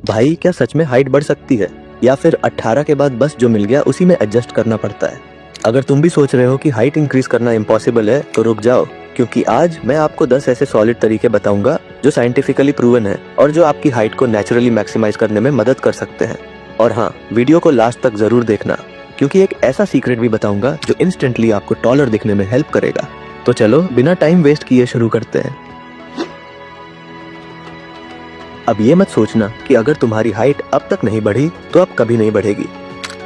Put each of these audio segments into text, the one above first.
भाई क्या सच में हाइट बढ़ सकती है, या फिर 18 के बाद बस जो मिल गया उसी में एडजस्ट करना पड़ता है? अगर तुम भी सोच रहे हो कि हाइट इंक्रीज करना इम्पॉसिबल है तो रुक जाओ, क्योंकि आज मैं आपको 10 ऐसे सॉलिड तरीके बताऊंगा जो साइंटिफिकली प्रूवन है और जो आपकी हाइट को नेचुरली मैक्सिमाइज करने में मदद कर सकते हैं। और हाँ, वीडियो को लास्ट तक जरूर देखना, क्योंकि एक ऐसा सीक्रेट भी बताऊंगा जो इंस्टेंटली आपको टॉलर दिखने में हेल्प करेगा। तो चलो बिना टाइम वेस्ट किए शुरू करते हैं। अब ये मत सोचना कि अगर तुम्हारी हाइट अब तक नहीं बढ़ी तो अब कभी नहीं बढ़ेगी।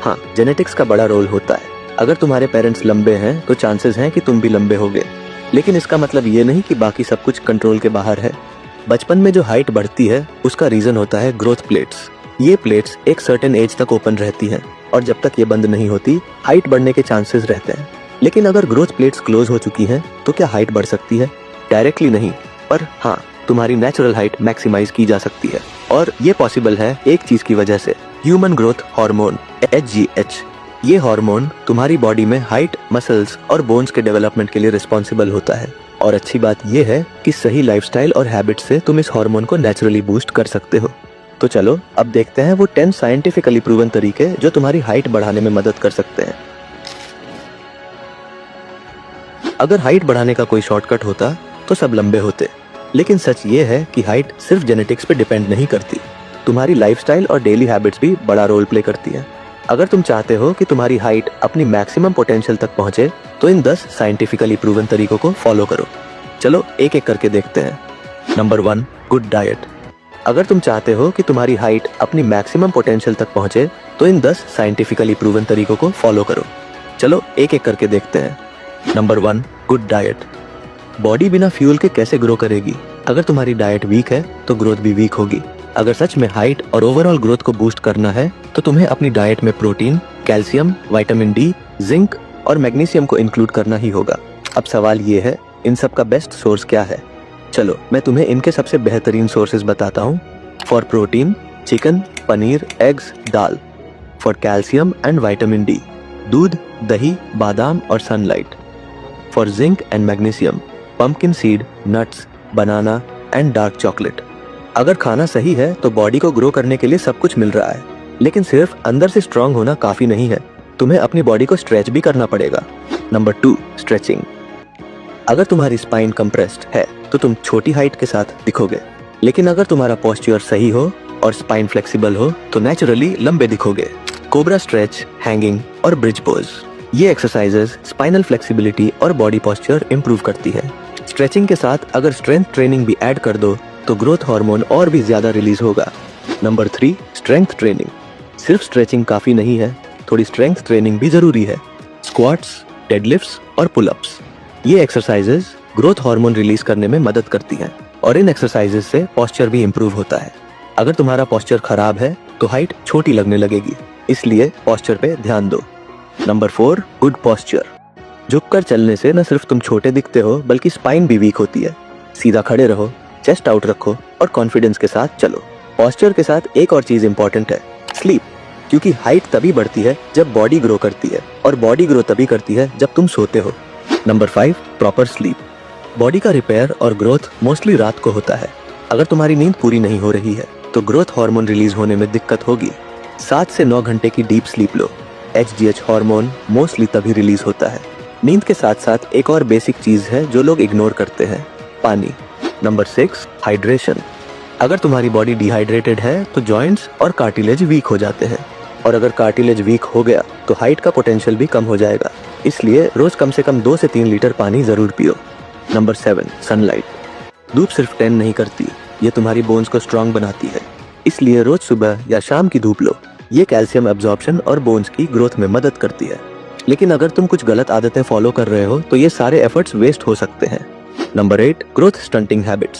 हाँ, जेनेटिक्स का बड़ा रोल होता है। अगर तुम्हारे पेरेंट्स लंबे हैं तो चांसेस हैं कि तुम भी लंबे होगे, लेकिन इसका मतलब ये नहीं कि बाकी सब कुछ कंट्रोल के बाहर है। बचपन में जो हाइट बढ़ती है उसका रीजन होता है ग्रोथ प्लेट्स। ये प्लेट्स एक सर्टेन एज तक ओपन रहती हैं और जब तक ये बंद नहीं होती हाइट बढ़ने के चांसेस रहते हैं। लेकिन अगर ग्रोथ प्लेट्स क्लोज हो चुकी हैं तो क्या हाइट बढ़ सकती है? डायरेक्टली नहीं, पर हाँ, तुम्हारी नेचुरल हाइट मैक्सिमाइज की जा सकती है। और ये पॉसिबल है एक चीज की वजह से, ह्यूमन ग्रोथ हार्मोन HGH। ये हार्मोन तुम्हारी बॉडी में हाइट, मसल्स और बोन्स के डेवलपमेंट के लिए रिस्पॉन्सिबल होता है। और अच्छी बात ये है कि सही लाइफस्टाइल और हैबिट से तुम इस हार्मोन को नेचुरली बूस्ट कर सकते हो। तो चलो अब देखते हैं वो 10 साइंटिफिकली प्रूवन तरीके जो तुम्हारी हाइट बढ़ाने में मदद कर सकते हैं। अगर हाइट बढ़ाने का कोई शॉर्टकट होता तो सब लंबे होते, लेकिन सच ये है कि हाइट सिर्फ जेनेटिक्स पे डिपेंड नहीं करती। तुम्हारी लाइफस्टाइल और डेली हैबिट्स भी बड़ा रोल प्ले करती हैं। अगर तुम चाहते हो कि तुम्हारी हाइट अपनी मैक्सिमम पोटेंशियल तक पहुंचे तो इन 10 साइंटिफिकली प्रूवन तरीकों को फॉलो करो। चलो एक एक करके देखते हैं। Number 1, good diet. अगर तुम चाहते हो कि तुम्हारी हाइट अपनी मैक्सिमम पोटेंशियल तक पहुंचे तो इन 10 साइंटिफिकली प्रूवन तरीकों को फॉलो करो। चलो एक एक करके देखते हैं। Number 1, good diet. बॉडी बिना फ्यूल के कैसे ग्रो करेगी? अगर तुम्हारी डाइट वीक है तो ग्रोथ भी वीक होगी। अगर सच में हाइट और ओवरऑल ग्रोथ को बूस्ट करना है तो तुम्हें अपनी डाइट में protein, calcium, vitamin D, zinc और मैग्नीशियम को इंक्लूड करना ही होगा। अब सवाल ये है, इन सब का बेस्ट सोर्स क्या है? चलो मैं तुम्हें इनके सबसे बेहतरीन सोर्सेज बताता हूँ। For protein, chicken, paneer, eggs, dal. For calcium and vitamin D, दूध, दही, बादाम और sunlight. For zinc and magnesium, pumpkin seed, nuts, banana and dark chocolate. अगर खाना सही है तो बॉडी को ग्रो करने के लिए सब कुछ मिल रहा है, लेकिन सिर्फ अंदर से स्ट्रांग होना काफी नहीं है। तुम्हें अपनी बॉडी को स्ट्रेच भी करना पड़ेगा। Number 2, stretching. अगर तुम्हारी स्पाइन कंप्रेस्ड है तो तुम छोटी हाइट के साथ दिखोगे, लेकिन अगर तुम्हारा पोस्चर सही हो और स्पाइन फ्लेक्सिबल हो तो नेचुरली लंबे दिखोगे। कोबरा स्ट्रेच, हैंगिंग और ब्रिज पोज, ये एक्सरसाइजेस स्पाइनल फ्लेक्सिबिलिटी और बॉडी पोस्चर इंप्रूव करती है। स्ट्रेचिंग के साथ अगर स्ट्रेंथ ट्रेनिंग भी ऐड कर दो तो ग्रोथ हार्मोन और भी ज्यादा रिलीज होगा। Number 3, strength training. सिर्फ स्ट्रेचिंग काफी नहीं है, थोड़ी स्ट्रेंथ ट्रेनिंग भी जरूरी है। स्क्वाट्स, डेडलिफ्ट्स और पुलअप्स, ये एक्सरसाइजेस ग्रोथ हार्मोन रिलीज करने में मदद करती हैं और इन एक्सरसाइजेस से पोस्चर भी इंप्रूव होता है। अगर तुम्हारा पोस्चर खराब है तो हाइट छोटी लगने लगेगी, इसलिए पोस्चर पे ध्यान दो। Number 4, good posture. झुककर चलने से न सिर्फ तुम छोटे दिखते हो बल्कि स्पाइन भी वीक होती है। सीधा खड़े रहो, चेस्ट आउट रखो और कॉन्फिडेंस के साथ चलो। पोस्चर के साथ एक और चीज इंपॉर्टेंट है, स्लीप, क्योंकि हाइट तभी बढ़ती है जब बॉडी ग्रो करती है और बॉडी ग्रो तभी करती है जब तुम सोते हो। Number 5, proper sleep. बॉडी का रिपेयर और ग्रोथ मोस्टली रात को होता है। अगर तुम्हारी नींद पूरी नहीं हो रही है तो ग्रोथ हार्मोन रिलीज होने में दिक्कत होगी। 7 से 9 घंटे की डीप स्लीप लो। HGH हार्मोन मोस्टली तभी रिलीज होता है। नींद के साथ साथ एक और बेसिक चीज है जो लोग इग्नोर करते हैं, पानी। Number 6, hydration. अगर तुम्हारी बॉडी डिहाइड्रेटेड है तो जॉइंट्स और कार्टिलेज वीक हो जाते हैं, और अगर कार्टिलेज वीक हो गया तो हाइट का पोटेंशियल भी कम हो जाएगा। इसलिए रोज कम से कम 2 से 3 लीटर पानी जरूर पियो। Number 7, sunlight. धूप सिर्फ टैन नहीं करती, ये तुम्हारी बोन्स को स्ट्रांग बनाती है, इसलिए रोज सुबह या शाम की धूप लो। ये कैल्शियम एब्जॉर्प्शन और बोन्स की ग्रोथ में मदद करती है। लेकिन अगर तुम कुछ गलत आदतें फॉलो कर रहे हो तो ये सारे एफर्ट्स वेस्ट हो सकते हैं। Number 8, growth stunting habits.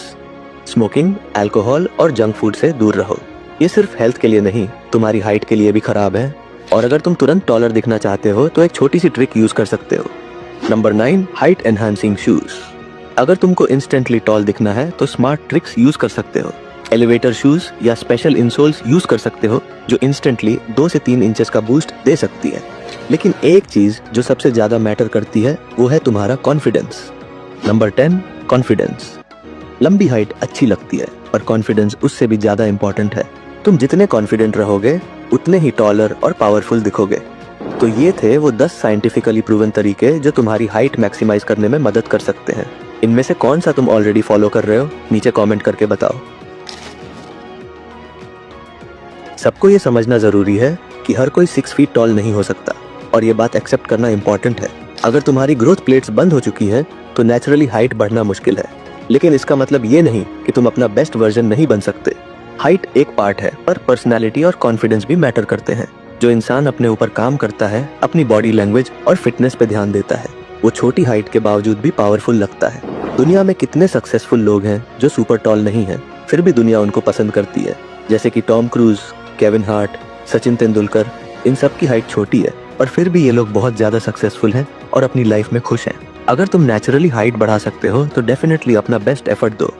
Smoking, alcohol और जंक फूड से दूर रहो। ये सिर्फ हेल्थ के लिए नहीं, तुम्हारी हाइट के लिए भी खराब है। और अगर तुम तुरंत टॉलर दिखना चाहते हो तो एक छोटी सी ट्रिक यूज कर सकते हो। Number 9, height enhancing shoes. अगर तुमको इंस्टेंटली टॉल दिखना है तो स्मार्ट ट्रिक्स यूज कर सकते हो। एलिवेटर शूज या स्पेशल इंसोल्स यूज कर सकते हो जो इंस्टेंटली 2 से 3 इंचेस का बूस्ट दे सकती है। लेकिन एक चीज जो सबसे ज्यादा मैटर करती है वो है तुम्हारा कॉन्फिडेंस। Number 10, confidence. लंबी हाइट अच्छी लगती है पर कॉन्फिडेंस उससे भी ज्यादा इंपॉर्टेंट है। तुम जितने कॉन्फिडेंट रहोगे उतने ही टॉलर और पावरफुल दिखोगे। तो ये थे वो 10 साइंटिफिकली प्रूवन तरीके जो तुम्हारी हाइट मैक्सिमाइज करने में मदद कर सकते हैं। इनमें से कौन सा तुम ऑलरेडी फॉलो कर रहे हो, नीचे कमेंट करके बताओ। सबको ये समझना जरूरी है कि हर कोई 6 फीट टॉल नहीं हो सकता, और ये बात एक्सेप्ट करना इंपॉर्टेंट है। अगर तुम्हारी ग्रोथ प्लेट्स बंद हो चुकी हैं तो नेचुरली हाइट बढ़ना मुश्किल है, लेकिन इसका मतलब ये नहीं कि तुम अपना बेस्ट वर्जन नहीं बन सकते। हाइट एक पार्ट है, पर पर्सनैलिटी और कॉन्फिडेंस भी मैटर करते हैं। जो इंसान अपने ऊपर काम करता है, अपनी बॉडी लैंग्वेज और फिटनेस पे ध्यान देता है, वो छोटी हाइट के बावजूद भी पावरफुल लगता है। दुनिया में कितने सक्सेसफुल लोग हैं जो सुपर टॉल नहीं हैं, फिर भी दुनिया उनको पसंद करती है, जैसे कि Tom Cruise, Kevin Hart, Sachin Tendulkar. इन सब की हाइट छोटी है और फिर भी ये लोग बहुत ज्यादा सक्सेसफुल हैं और अपनी लाइफ में खुश हैं। अगर तुम नेचुरली हाइट बढ़ा सकते हो तो डेफिनेटली अपना बेस्ट एफर्ट दो।